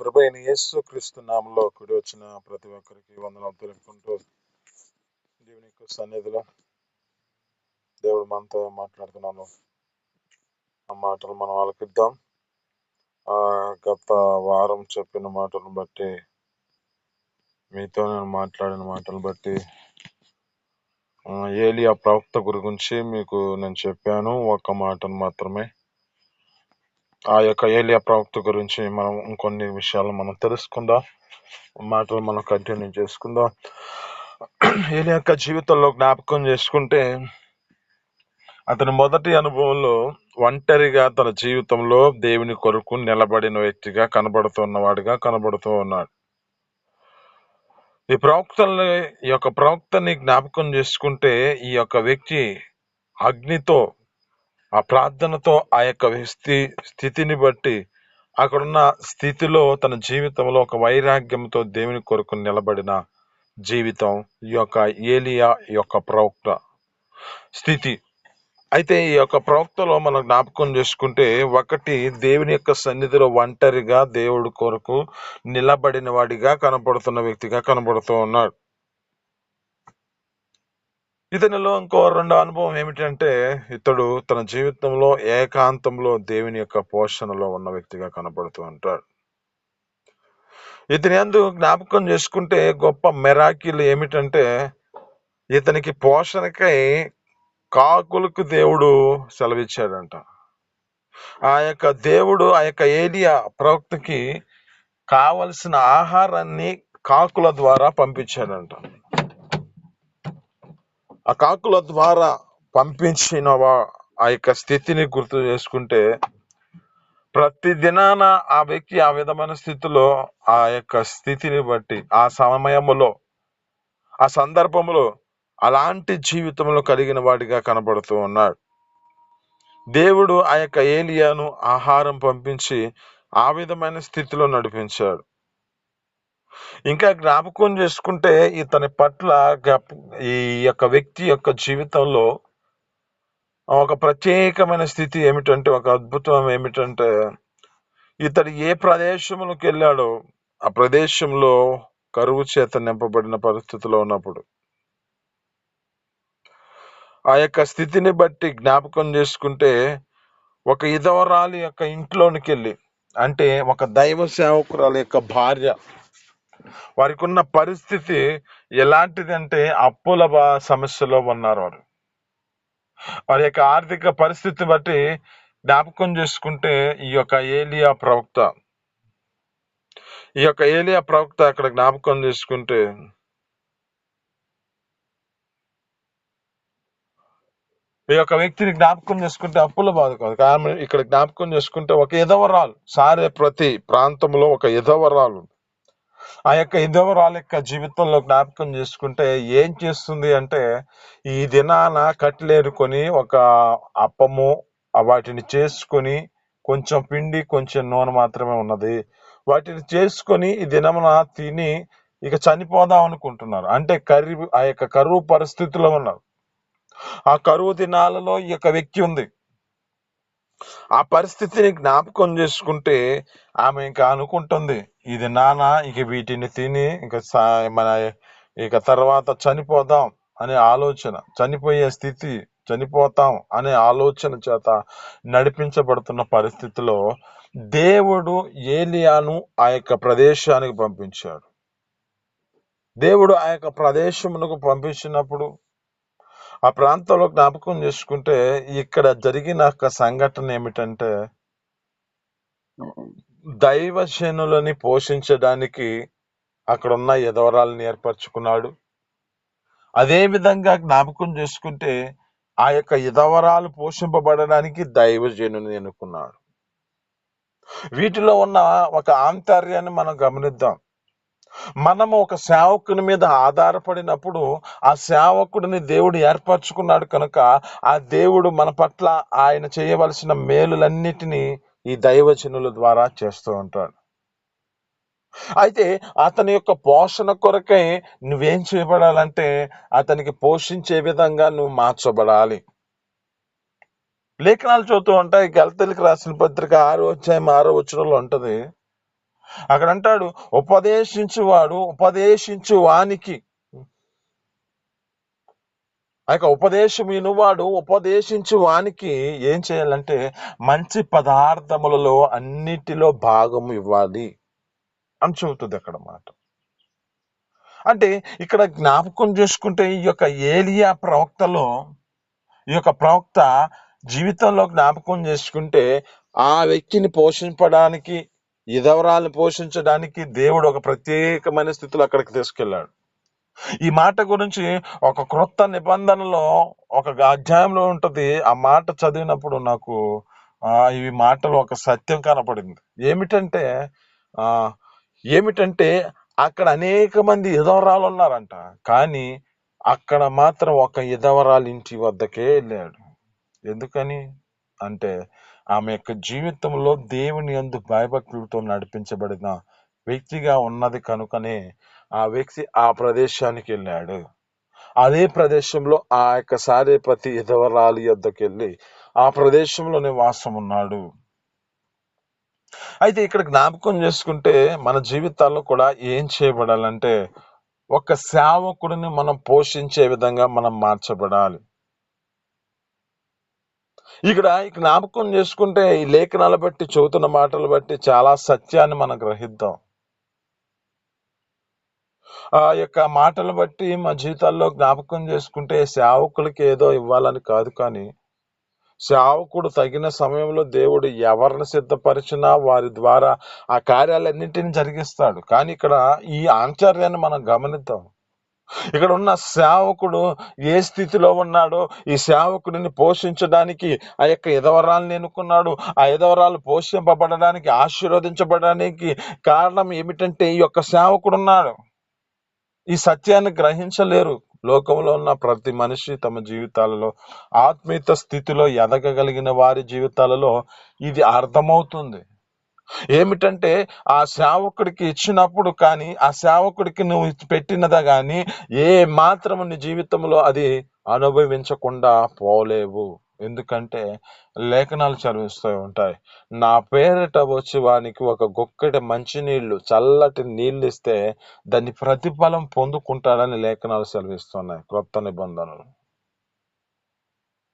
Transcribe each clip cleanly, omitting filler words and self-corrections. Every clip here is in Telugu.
ప్రభు అయిన యేసు క్రీస్తు నామంలో కూడి వచ్చిన ప్రతి ఒక్కరికి వందనాలు తెలుపుకుంటూ దేవుని యొక్క సన్నిధిలో దేవుడు మనతో మాట్లాడుతున్నాను. ఆ మాటలు మనం ఆలకిద్దాం. గత వారం చెప్పిన మాటలను బట్టి, మీతో నేను మాట్లాడిన మాటలు బట్టి, ఏలియా ప్రవక్త గురించి మీకు నేను చెప్పాను. ఒక్క మాటను మాత్రమే. ఆ యొక్క ఏలియా ప్రవక్త గురించి మనం ఇంకొన్ని విషయాలు మనం తెలుసుకుందాం. మాటలు మనం కంటిన్యూ చేసుకుందాం. ఏలియా యొక్క జీవితంలో జ్ఞాపకం చేసుకుంటే, అతని మొదటి అనుభవంలో ఒంటరిగా తన జీవితంలో దేవుని కొరకు నిలబడిన వ్యక్తిగా కనబడుతూ ఉన్నాడు. ఈ యొక్క ప్రవక్తని జ్ఞాపకం చేసుకుంటే, ఈ యొక్క వ్యక్తి అగ్నితో, ఆ ప్రార్థనతో, ఆ యొక్క స్థితిని బట్టి, అక్కడున్న స్థితిలో తన జీవితంలో ఒక వైరాగ్యంతో దేవుని కొరకు నిలబడిన జీవితం ఈ యొక్క ఏలియా యొక్క ప్రవక్త స్థితి. అయితే ఈ యొక్క ప్రవక్తలో మనం జ్ఞాపకం చేసుకుంటే, ఒకటి, దేవుని యొక్క సన్నిధిలో ఒంటరిగా దేవుడి కొరకు నిలబడిన వాడిగా కనపడుతున్న వ్యక్తిగా కనబడుతూ ఉన్నాడు. ఇతనిలో ఇంకో రెండో అనుభవం ఏమిటంటే, ఇతడు తన జీవితంలో ఏకాంతంలో దేవుని యొక్క పోషణలో ఉన్న వ్యక్తిగా కనబడుతూ ఉంటాడు. ఇతని యందు జ్ఞాపకం చేసుకుంటే గొప్ప మిరాకిల్ ఏమిటంటే, ఇతనికి పోషణకై కాకులకు దేవుడు సెలవిచ్చాడంట. ఆ యొక్క దేవుడు ఆ యొక్క ఏలియా ప్రవక్తకి కావలసిన ఆహారాన్ని కాకుల ద్వారా పంపించాడంట. ఆ కాకుల ద్వారా పంపించిన ఆ యొక్క స్థితిని గుర్తు చేసుకుంటే, ప్రతి దినాన ఆ వ్యక్తి ఆ విధమైన స్థితిలో, ఆ యొక్క స్థితిని బట్టి, ఆ సమయంలో, ఆ సందర్భంలో అలాంటి జీవితంలో కలిగిన వాడిగా కనబడుతూ ఉన్నాడు. దేవుడు ఆ యొక్క ఏలియాను ఆహారం పంపించి ఆ విధమైన స్థితిలో నడిపించాడు. ఇంకా జ్ఞాపకం చేసుకుంటే, ఇతని పట్ల ఈ యొక్క వ్యక్తి యొక్క జీవితంలో ఒక ప్రత్యేకమైన స్థితి ఏమిటంటే, ఒక అద్భుతం ఏమిటంటే, ఇతడు ఏ ప్రదేశంలోకి వెళ్ళాడో ఆ ప్రదేశంలో కరువు చేత నింపబడిన పరిస్థితిలో ఉన్నప్పుడు, ఆ యొక్క స్థితిని బట్టి జ్ఞాపకం చేసుకుంటే, ఒక ఇదవరాలి యొక్క ఇంట్లోనికి వెళ్ళి, అంటే ఒక దైవ సేవకురాలి యొక్క భార్య, వారికి ఉన్న పరిస్థితి ఎలాంటిదంటే అప్పుల సమస్యలో ఉన్నారు. వారి యొక్క ఆర్థిక పరిస్థితి బట్టి జ్ఞాపకం చేసుకుంటే, ఈ యొక్క ఏలియా ప్రవక్త అక్కడ జ్ఞాపకం చేసుకుంటే, ఈ యొక్క వ్యక్తిని జ్ఞాపకం చేసుకుంటే అప్పుల బాధ కాదు, కానీ ఇక్కడ జ్ఞాపకం చేసుకుంటే ఒక ఎదవరాలు, ప్రతి ప్రాంతంలో ఒక ఎదవరాలు, ఆ యొక్క ఎదవరాలు యొక్క జీవితంలో జ్ఞాపకం చేసుకుంటే ఏం చేస్తుంది అంటే, ఈ దినాన కట్టెలేరుకొని ఒక అప్పము వాటిని చేసుకొని, కొంచెం పిండి కొంచెం నూనె మాత్రమే ఉన్నది, వాటిని చేసుకొని ఈ దినమున తిని ఇక చనిపోదాం అనుకుంటున్నారు. అంటే ఆ యొక్క కరువు పరిస్థితిలో ఉన్నారు. ఆ కరువు దినాలలో ఈ యొక్క వ్యక్తి ఉంది. ఆ పరిస్థితిని జ్ఞాపకం చేసుకుంటే ఆమె ఇంకా అనుకుంటుంది, ఇది ఇక వీటిని తిని ఇక తర్వాత చనిపోదాం అనే ఆలోచన, చనిపోయే స్థితి, చనిపోతాం అనే ఆలోచన చేత నడిపించబడుతున్న పరిస్థితిలో దేవుడు ఏలియాను ఆ యొక్క ప్రదేశానికి పంపించాడు. దేవుడు ఆ యొక్క ప్రదేశమునకు పంపించినప్పుడు ఆ ప్రాంతంలో జ్ఞాపకం చేసుకుంటే, ఇక్కడ జరిగిన ఒక సంఘటన ఏమిటంటే, దైవజనులని పోషించడానికి అక్కడున్న ఎదవరాలని ఏర్పరచుకున్నాడు. అదే విధంగా జ్ఞాపకం చేసుకుంటే, ఆ యొక్క ఎదవరాలు పోషింపబడడానికి దైవజనుని ఎన్నుకున్నాడు. వీటిలో ఉన్న ఒక ఆంతర్యాన్ని మనం గమనిద్దాం. మనము ఒక సేవకుని మీద ఆధారపడినప్పుడు, ఆ సేవకుడిని దేవుడు ఏర్పరచుకున్నాడు కనుక, ఆ దేవుడు మన పట్ల ఆయన చేయవలసిన మేలులన్నిటినీ ఈ దైవజనుల ద్వారా చేస్తూ ఉంటాడు. అయితే అతని యొక్క పోషణ కొరకై నువ్వేం చేయబడాలంటే, అతనికి పోషించే విధంగా నువ్వు మార్చబడాలి. లేఖనాలు చూస్తూ ఉంటాయి. గలతీయులకు రాసిన పత్రిక 6వ అధ్యాయం 6వ వచనంలో ఉంటది, అక్కడ అంటాడు, ఉపదేశించువాడు ఉపదేశించు వానికి, ఆ యొక్క ఉపదేశం వినువాడు ఉపదేశించు వానికి ఏం చేయాలంటే మంచి పదార్థములలో అన్నిటిలో భాగం ఇవ్వాలి అని చెబుతుంది అక్కడ మాట. అంటే ఇక్కడ జ్ఞాపకం చేసుకుంటే ఈ యొక్క ఏలియా ప్రవక్తలో, ఈ యొక్క ప్రవక్త జీవితంలో జ్ఞాపకం చేసుకుంటే ఆ వ్యక్తిని పోషించడానికి, విధవరాలను పోషించడానికి దేవుడు ఒక ప్రత్యేకమైన స్థితిలో అక్కడికి తీసుకెళ్ళాడు. ఈ మాట గురించి ఒక క్రొత్త నిబంధనలో ఒక అధ్యాయంలో ఉంటది. ఆ మాట చదివినప్పుడు నాకు ఈ మాటలో ఒక సత్యం కనపడింది. ఏమిటంటే ఆ ఏమిటంటే అక్కడ అనేక మంది విధవరాలు ఉన్నారంట, కానీ అక్కడ మాత్రం ఒక విధవరాలు ఇంటి వద్దకే వెళ్ళాడు. ఎందుకని అంటే ఆమె యొక్క జీవితంలో దేవుని యందు భయభక్తులతో నడిపించబడిన వ్యక్తిగా ఉన్నది కనుకనే ఆ వ్యక్తి ఆ ప్రదేశానికి వెళ్ళాడు. అదే ప్రదేశంలో ఆ యొక్క సారేపతి విధవరాలి యొద్దకు వెళ్ళి ఆ ప్రదేశంలో నివాసం ఉన్నాడు. అయితే ఇక్కడ జ్ఞాపకం చేసుకుంటే మన జీవితాల్లో కూడా ఏం చేయబడాలంటే ఒక సేవకుడిని మనం పోషించే విధంగా మనం మార్చబడాలి. ఇక్కడ జ్ఞాపకం చేసుకుంటే ఈ లేఖనాలు బట్టి, చదువుతున్న మాటలు బట్టి చాలా సత్యాన్ని మనం గ్రహిద్దాం. ఆ యొక్క మాటలు బట్టి మా జీవితాల్లో జ్ఞాపకం చేసుకుంటే సేవకులకి ఏదో ఇవ్వాలని కాదు, కానీ సేవకుడు తగిన సమయంలో దేవుడు ఎవరిని సిద్ధపరిచినా వారి ద్వారా ఆ కార్యాలన్నింటినీ జరిగిస్తాడు. కానీ ఇక్కడ ఈ ఆశ్చర్యాన్ని మనం గమనిద్దాం. ఇక్కడ ఉన్న సేవకుడు ఏ స్థితిలో ఉన్నాడో, ఈ సేవకుడిని పోషించడానికి ఆ యొక్క విధవరాలను ఎన్నుకున్నాడు. ఆ విధవరాలు పోషింపబడడానికి, ఆశీర్వదించబడడానికి కారణం ఏమిటంటే ఈ యొక్క సేవకుడు ఉన్నాడు. ఈ సత్యాన్ని గ్రహించలేరు. లోకంలో ఉన్న ప్రతి మనిషి తమ జీవితాలలో ఆత్మీయత స్థితిలో ఎదగగలిగిన వారి జీవితాలలో ఇది అర్థమవుతుంది. ఏమిటంటే ఆ సేవకుడికి ఇచ్చినప్పుడు కానీ, ఆ సేవకుడికి నువ్వు పెట్టినదా కానీ ఏ మాత్రం నీ జీవితంలో అది అనుభవించకుండా పోలేవు. ఎందుకంటే లేఖనాలు చదివిస్తూ ఉంటాయి, నా పేరిట వచ్చి వానికి ఒక గుక్కెడి మంచినీళ్లు, చల్లటి నీళ్ళు ఇస్తే దాన్ని ప్రతిఫలం పొందుకుంటాడని లేఖనాలు సెలవిస్తున్నాయి క్రొత్త నిబంధనలు.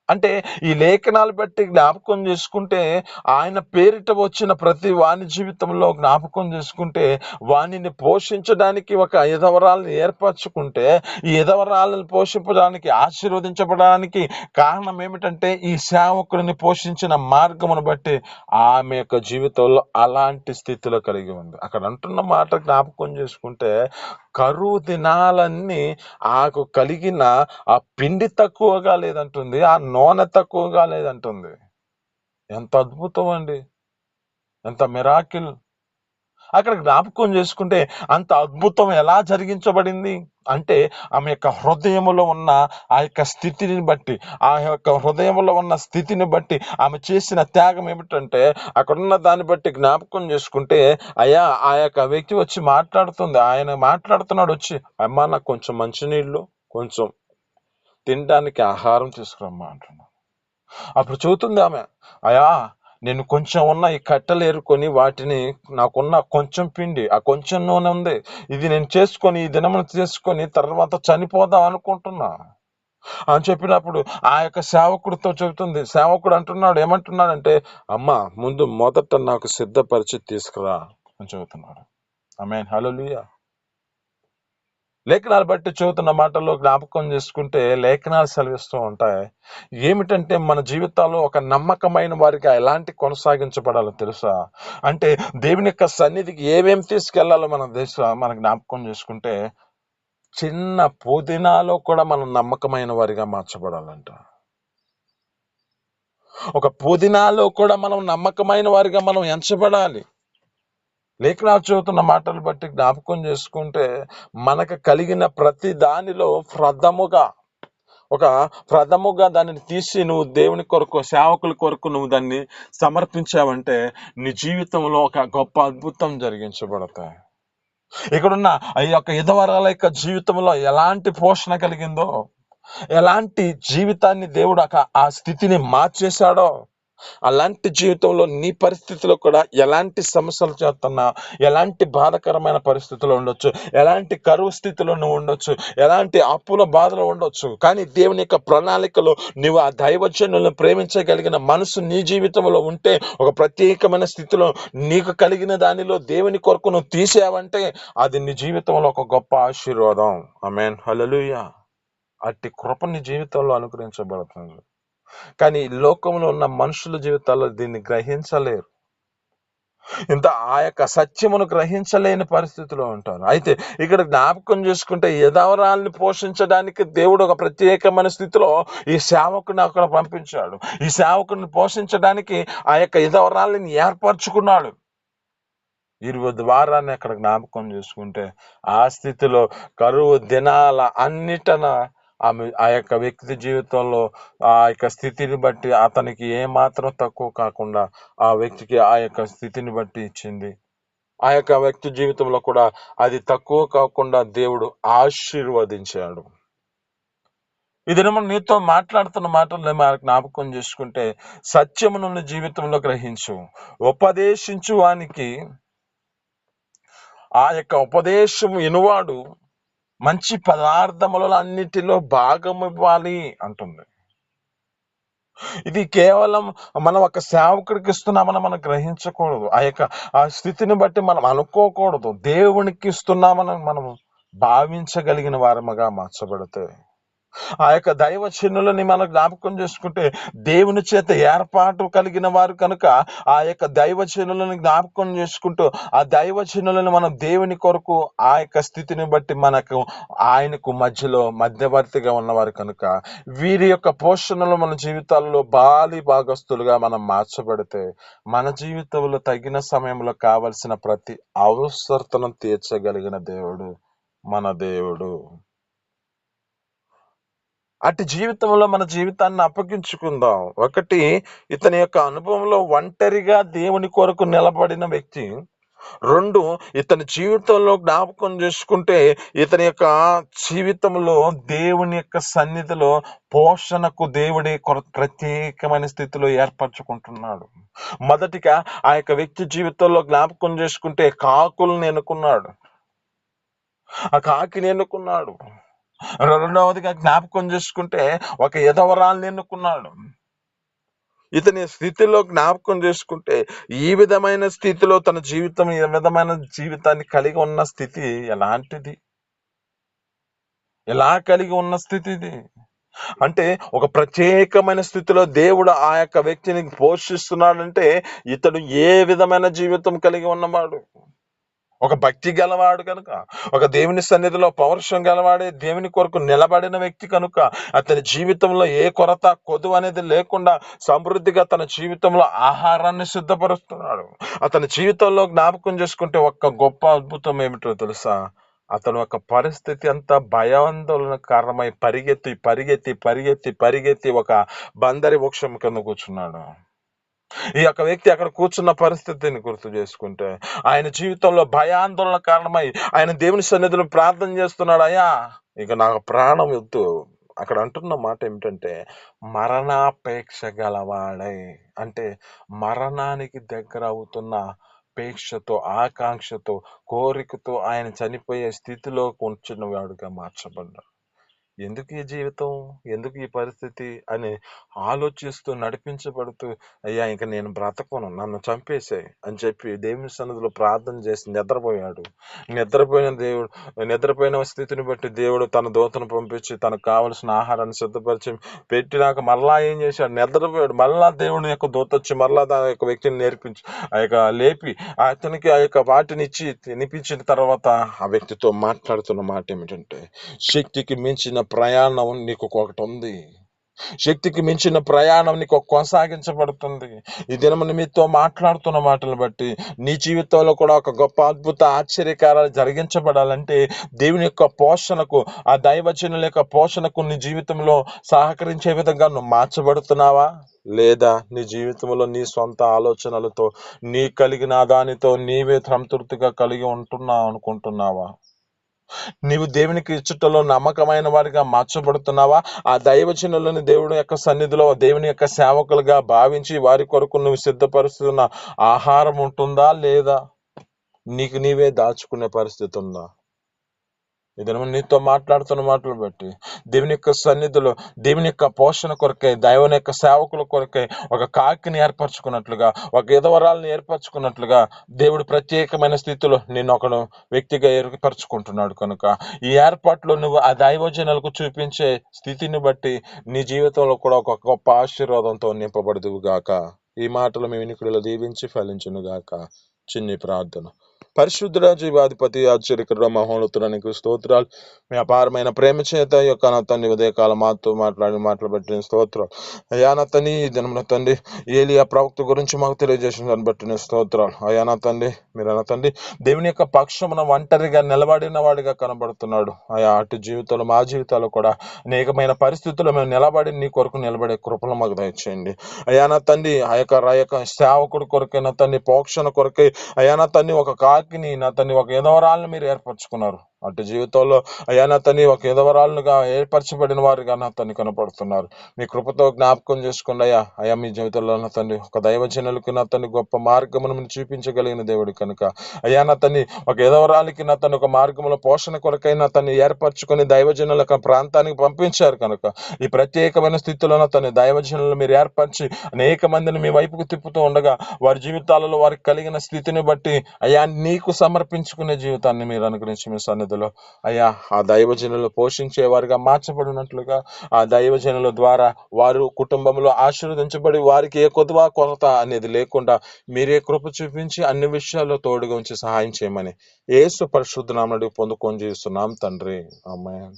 అంటే ఈ లేఖనాలు బట్టి జ్ఞాపకం చేసుకుంటే ఆయన పేరిట వచ్చిన ప్రతి వాని జీవితంలో జ్ఞాపకం చేసుకుంటే వానిని పోషించడానికి ఒక విధవరాలను ఏర్పరచుకుంటే ఈ విధవరాలను పోషించడానికి, ఆశీర్వదించబడడానికి కారణం ఏమిటంటే ఈ సేవకుడిని పోషించిన మార్గమును బట్టి ఆమె యొక్క జీవితంలో అలాంటి స్థితిలో కలిగి ఉంది. అక్కడ అంటున్న మాట జ్ఞాపకం చేసుకుంటే కరువు దినాలన్నీ ఆకు కలిగిన ఆ పిండి తక్కువగా లేదంటుంది, ఆ నూనె తక్కువగా లేదంటుంది. ఎంత అద్భుతం అండి, ఎంత మిరాకిల్. అక్కడ జ్ఞాపకం చేసుకుంటే అంత అద్భుతం ఎలా జరిగించబడింది అంటే ఆమె యొక్క హృదయములో ఉన్న ఆ యొక్క స్థితిని బట్టి, ఆ యొక్క హృదయంలో ఉన్న స్థితిని బట్టి ఆమె చేసిన త్యాగం ఏమిటంటే అక్కడున్న దాన్ని బట్టి జ్ఞాపకం చేసుకుంటే అయ్యా ఆ యొక్క వ్యక్తి వచ్చి మాట్లాడుతుంది, ఆయన మాట్లాడుతున్నాడు వచ్చి, అమ్మా నాకు కొంచెం మంచినీళ్ళు, కొంచెం తినడానికి ఆహారం తీసుకురమ్మా అంటున్నాను. అప్పుడు చూస్తుంది ఆమె, అయ్యా నేను కొంచెం ఉన్న ఈ కట్టెలు ఏరుకొని వాటిని, నాకున్న కొంచెం పిండి, ఆ కొంచెం నూనె ఉంది, ఇది నేను చేసుకొని ఈ దినమును చేసుకొని తర్వాత చనిపోదాం అనుకుంటున్నా అని చెప్పినప్పుడు ఆ యొక్క సేవకుడితో చెబుతుంది. సేవకుడు అంటున్నాడు, ఏమంటున్నాడంటే అమ్మా ముందు మొదట నాకు సిద్ధపరిచి తీసుకురా అని చెబుతున్నాడు. ఆమేన్, హల్లెలూయా. లేఖనాలు బట్టి చదువుతున్న మాటల్లో జ్ఞాపకం చేసుకుంటే లేఖనాలు సెలవిస్తూ ఉంటాయి ఏమిటంటే మన జీవితాల్లో ఒక నమ్మకమైన వారికి ఎలాంటి కొనసాగించబడాలో తెలుసా అంటే దేవుని యొక్క సన్నిధికి ఏమేమి తీసుకెళ్లాలో మన జ్ఞాపకం చేసుకుంటే చిన్న పుదీనాలో కూడా మనం నమ్మకమైన వారిగా మార్చబడాలంట. ఒక పుదీనాలో కూడా మనం నమ్మకమైన వారిగా మనం ఎంచబడాలి. లేఖనాలు చదువుతున్న మాటలు బట్టి జ్ఞాపకం చేసుకుంటే మనకు కలిగిన ప్రతి దానిలో ప్రథముగా దానిని తీసి నువ్వు దేవుని కొరకు, సేవకుల కొరకు నువ్వు దాన్ని సమర్పించావంటే నీ జీవితంలో ఒక గొప్ప అద్భుతం జరిగించబడతాయి. ఇక్కడున్న ఈ యొక్క విధవరాల యొక్క జీవితంలో ఎలాంటి పోషణ కలిగిందో, ఎలాంటి జీవితాన్ని దేవుడు ఆ స్థితిని మార్చేశాడో, అలాంటి జీవితంలో నీ పరిస్థితిలో కూడా ఎలాంటి సమస్యలు చేస్తున్నా, ఎలాంటి బాధకరమైన పరిస్థితుల్లో ఉండొచ్చు, ఎలాంటి కరువు స్థితిలో నువ్వు ఉండొచ్చు, ఎలాంటి అప్పుల బాధలో ఉండొచ్చు, కానీ దేవుని యొక్క ప్రణాళికలో నువ్వు ఆ దైవజనులను ప్రేమించగలిగిన మనసు నీ జీవితంలో ఉంటే, ఒక ప్రత్యేకమైన స్థితిలో నీకు కలిగిన దానిలో దేవుని కొరకు నువ్వు తీసావంటే అది నీ జీవితంలో ఒక గొప్ప ఆశీర్వాదం. ఆమేన్, హల్లెలూయా. అట్టి కృప నీ జీవితంలో అనుగ్రహించబడుతుంది. కానీ ఈ లోకంలో ఉన్న మనుషుల జీవితాల్లో దీన్ని గ్రహించలేరు. ఆ యొక్క సత్యమును గ్రహించలేని పరిస్థితిలో ఉంటారు. అయితే ఇక్కడ జ్ఞాపకం చేసుకుంటే ఎదవరాల్ని పోషించడానికి దేవుడు ఒక ప్రత్యేకమైన స్థితిలో ఈ సేవకుని అక్కడ పంపించాడు. ఈ సేవకుని పోషించడానికి ఆ యొక్క ఎదవరాల్ని ఏర్పరచుకున్నాడు. 20 వారాన్ని అక్కడ జ్ఞాపకం చేసుకుంటే ఆ స్థితిలో కరువు దినాల అన్నిటన ఆ యొక్క వ్యక్తి జీవితంలో ఆ యొక్క స్థితిని బట్టి అతనికి ఏమాత్రం తక్కువ కాకుండా ఆ వ్యక్తికి ఆ యొక్క స్థితిని బట్టి ఇచ్చింది. ఆ యొక్క వ్యక్తి జీవితంలో కూడా అది తక్కువ కాకుండా దేవుడు ఆశీర్వదించాడు. ఇది మనం నీతో మాట్లాడుతున్న మాటలు జ్ఞాపకం చేసుకుంటే, సత్యమును జీవితంలో గ్రహించు, ఉపదేశించు వానికి ఆ యొక్క ఉపదేశం వినువాడు మంచి పదార్థములలో అన్నిటిలో భాగం ఇవ్వాలి అంటుంది. ఇది కేవలం మనం ఒక సేవకుడికి ఇస్తున్నామని మనం గ్రహించకూడదు. ఆ స్థితిని బట్టి మనం అనుకోకూడదు. దేవునికి ఇస్తున్నామని మనం భావించగలిగిన వారముగా మార్చబడితే, ఆ యొక్క దైవజనులని మనం జ్ఞాపకం చేసుకుంటే దేవుని చేత ఏర్పాటు కలిగిన వారు కనుక ఆ యొక్క దైవజనులను జ్ఞాపకం చేసుకుంటూ ఆ దైవజనులను మనం దేవుని కొరకు ఆ యొక్క స్థితిని బట్టి ఆయనకు మధ్యలో మధ్యవర్తిగా ఉన్నవారు కనుక వీరి యొక్క పోషణలో మన జీవితాల్లో భాగస్తులుగా మనం మార్చబడితే మన జీవితంలో తగిన సమయంలో కావలసిన ప్రతి అవసరతను తీర్చగలిగిన దేవుడు మన దేవుడు. అటు జీవితంలో మన జీవితాన్ని అప్పగించుకుందాం. ఒకటి, ఇతని యొక్క అనుభవంలో ఒంటరిగా దేవుని కొరకు నిలబడిన వ్యక్తి. 2, ఇతని జీవితంలో జ్ఞాపకం చేసుకుంటే ఇతని యొక్క జీవితంలో దేవుని యొక్క సన్నిధిలో పోషణకు దేవుడి ప్రత్యేకమైన స్థితిలో ఏర్పరచుకుంటున్నాడు. మొదటిగా ఆ యొక్క వ్యక్తి జీవితంలో జ్ఞాపకం చేసుకుంటే కాకులను ఎన్నుకున్నాడు. ఆ కాకిని ఎన్నుకున్నాడు. రెండవదిగా జ్ఞాపకం చేసుకుంటే ఒక ఎదవరాల్ని ఎన్నుకున్నాడు. ఇతని స్థితిలో జ్ఞాపకం చేసుకుంటే ఈ విధమైన స్థితిలో తన జీవితం ఈ విధమైన జీవితాన్ని కలిగి ఉన్న స్థితి ఎలాంటిది, ఎలా కలిగి ఉన్న స్థితి ఇది అంటే ఒక ప్రత్యేకమైన స్థితిలో దేవుడు ఆ యొక్క వ్యక్తిని పోషిస్తున్నాడంటే ఇతడు ఏ విధమైన జీవితం కలిగి ఉన్నవాడు. ఒక భక్తి గలవాడు కనుక, ఒక దేవుని సన్నిధిలో పౌరుషం గలవాడే దేవుని కొరకు నిలబడిన వ్యక్తి కనుక అతని జీవితంలో ఏ కొరత కొదువు అనేది లేకుండా సమృద్ధిగా తన జీవితంలో ఆహారాన్ని సిద్ధపరుస్తున్నాడు. అతని జీవితంలో జ్ఞాపకం చేసుకుంటే ఒక్క గొప్ప అద్భుతం ఏమిటో తెలుసా? అతను ఒక పరిస్థితి అంతా భయాందోళన కారణమై పరిగెత్తి పరిగెత్తి పరిగెత్తి పరిగెత్తి ఒక బందరి వృక్షం కింద కూర్చున్నాడు. ఈ యొక్క వ్యక్తి అక్కడ కూర్చున్న పరిస్థితిని గుర్తు చేసుకుంటే ఆయన జీవితంలో భయాందోళన కారణమై ఆయన దేవుని సన్నిధిలో ప్రార్థన చేస్తున్నాడు. అయ్యా, ఇక నాకు ప్రాణం వద్దు. అక్కడ అంటున్న మాట ఏమిటంటే మరణాపేక్ష గలవాడై, అంటే మరణానికి దగ్గర అవుతున్న అపేక్షతో, ఆకాంక్షతో, కోరికతో ఆయన చనిపోయే స్థితిలో కూర్చున్న వాడుగా మార్చబడ్డాడు. ఎందుకు ఈ జీవితం, ఎందుకు ఈ పరిస్థితి అని ఆలోచిస్తూ నడిపించబడుతూ అయ్యా ఇంక నేను బ్రతకను, నన్ను చంపేసాయి అని చెప్పి దేవుని సన్నిధిలో ప్రార్థన చేసి నిద్రపోయాడు. నిద్రపోయిన స్థితిని బట్టి దేవుడు తన దూతను పంపించి తనకు కావలసిన ఆహారాన్ని సిద్ధపరిచి పెట్టినాక మరలా ఏం చేశాడు? నిద్రపోయాడు. మరలా దేవుని యొక్క దూత వచ్చి మరలా ఆ యొక్క వ్యక్తిని నేర్పించి లేపి అతనికి ఆ యొక్క వాటిని ఇచ్చి తినిపించిన తర్వాత ఆ వ్యక్తితో మాట్లాడుతున్న మాట ఏమిటంటే శక్తికి మించిన ప్రయాణం నీకు ఒకటి ఉంది. శక్తికి మించిన ప్రయాణం నీకు కొనసాగించబడుతుంది. ఈ దినం మీతో మాట్లాడుతున్న మాటలు బట్టి నీ జీవితంలో కూడా ఒక గొప్ప అద్భుత ఆశ్చర్యకారాలు జరిగించబడాలంటే దేవుని యొక్క పోషణకు, ఆ దైవజనుల యొక్క పోషణకు నీ జీవితంలో సహకరించే విధంగా నువ్వు మార్చబడుతున్నావా? లేదా నీ జీవితంలో నీ సొంత ఆలోచనలతో నీ కలిగిన దానితో నీవే సంతృప్తిగా కలిగి అనుకుంటున్నావా? నీవు దేవునికి ఇచ్చుటలో నమ్మకమైన వారిగా మార్చబడుతున్నావా? ఆ దైవజనులను దేవుడి యొక్క సన్నిధిలో దేవుని యొక్క సేవకులుగా భావించి వారి కొరకు నువ్వు సిద్ధపరుస్తున్న ఆహారం ఉంటుందా లేదా? నీకు నీవే దాచుకునే పరిస్థితి ఉందా? ఇది నీతో మాట్లాడుతున్న మాటలు బట్టి దేవుని యొక్క సన్నిధిలో దేవుని యొక్క పోషణ కొరకై, దేవుని యొక్క సేవకుల కొరకై ఒక కాకిని ఏర్పరచుకున్నట్లుగా, ఒక విధవరాలను ఏర్పరచుకున్నట్లుగా దేవుడు ప్రత్యేకమైన స్థితిలో నిన్ను ఒకడు వ్యక్తిగా ఏర్పరచుకుంటున్నాడు. కనుక ఈ ఏర్పాట్లో నువ్వు ఆ దైవజనులకు చూపించే స్థితిని బట్టి నీ జీవితంలో కూడా ఒక గొప్ప ఆశీర్వాదంతో నింపబడదువు గాక. ఈ మాటలు మీ వినికిడిలో దీవించి ఫలించును గాక. చిన్ని ప్రార్థన. పరిశుద్ధుడ, జీవాధిపతి, ఆశ్చర్యకరుడ, మహోన్నతుడానికి స్తోత్రాలు. మీ అపారమైన ప్రేమ చేత ఈ యొక్క నా తండ్రి ఉదయకాలం మాతో మాట్లాడబట్టిన స్తోత్రాలు. అయ్యా నా తండ్రి, ఈ దినమున తండ్రి ఏలియా ప్రవక్త గురించి మాకు తెలియజేసిన దాన్ని బట్టిన స్తోత్రాలు. అయ్యా నా తండ్రి, మీరు నా తండ్రి దేవుని యొక్క పక్షమున ఒంటరిగా నిలబడిన వాడిగా కనబడుతున్నాడు. అయ్యా అటు జీవితంలో మా జీవితాల్లో కూడా అనేకమైన పరిస్థితుల్లో మేము నిలబడి నీ కొరకు నిలబడే కృపలు మాకు దయచేయండి. అయ్యా నా తండ్రి, ఆ యొక్క సేవకుడి కొరకై నా తండ్రి పోషణ కొరకై అయ్యా నా తండ్రి ఒక కాకిని నా తండ్రి ఒక విధవరాలను మీరు ఏర్పరచుకున్నారు. అటు జీవితంలో అయ్యా నా తండ్రి ఒక విధవరాలుగా ఏర్పరచబడిన వారుగా నా తండ్రి కనపడుతున్నారు. మీ కృపతో జ్ఞాపకం చేసుకోండి అయ్యా. అయ్యా మీ జీవితంలో నా తండ్రి ఒక దైవజనులకు నా తండ్రి గొప్ప మార్గమును చూపించగలిగిన దేవుడు కనుక అయ్యా నా తండ్రి ఒక విధవరాలకి నా తండ్రి ఒక మార్గంలో పోషణ కొరకై నా తండ్రి ఏర్పరచుకుని దైవజనుల ప్రాంతానికి పంపించారు. కనుక ఈ ప్రత్యేకమైన స్థితిలో నా తండ్రి దైవజనులను మీరు ఏర్పరిచి అనేక మందిని మీ వైపుకు తిప్పుతూ ఉండగా వారి జీవితాలలో వారికి కలిగిన స్థితిని బట్టి అయ్యా నీకు సమర్పించుకునే జీవితాన్ని మీరు అనుగ్రహించి మీ సన్నిధిలో అయ్యా ఆ దైవజనులు పోషించే వారిగా మార్చబడినట్లుగా ఆ దైవజనుల ద్వారా వారు కుటుంబంలో ఆశీర్వదించబడి వారికి ఏ కొరత అనేది లేకుండా మీరే కృప చూపించి అన్ని విషయాల్లో తోడుగా ఉంచి సహాయం చేయమని యేసు పరిశుద్ధ నామమున పొందుకొని జీవిస్తున్నాం తండ్రి. ఆమేన్.